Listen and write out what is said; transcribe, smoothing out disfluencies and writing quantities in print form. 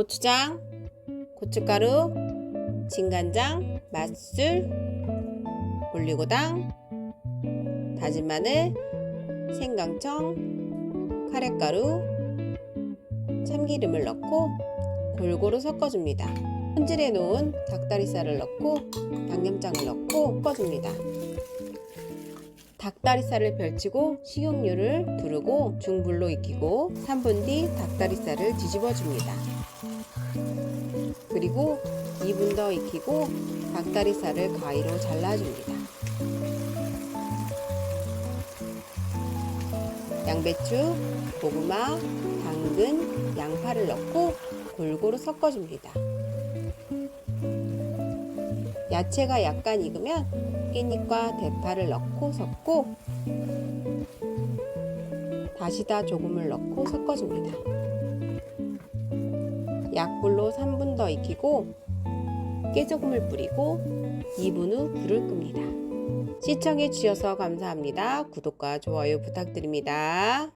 고추장, 고춧가루, 진간장, 맛술, 올리고당, 다진 마늘, 생강청, 카레가루, 참기름을 넣고 골고루 섞어줍니다. 손질해 놓은 닭다리살을 넣고 양념장을 넣고 섞어줍니다. 닭다리살을 펼치고 식용유를 두르고 중불로 익히고 3분 뒤 닭다리살을 뒤집어 줍니다. 그리고 2분 더 익히고 닭다리살을 가위로 잘라줍니다. 양배추, 고구마, 당근, 양파를 넣고 골고루 섞어줍니다. 야채가 약간 익으면 깻잎과 대파를 넣고 섞고 다시다 조금을 넣고 섞어줍니다. 약불로 3분 더 익히고 깨소금을 뿌리고 2분 후 불을 끕니다. 시청해 주셔서 감사합니다. 구독과 좋아요 부탁드립니다.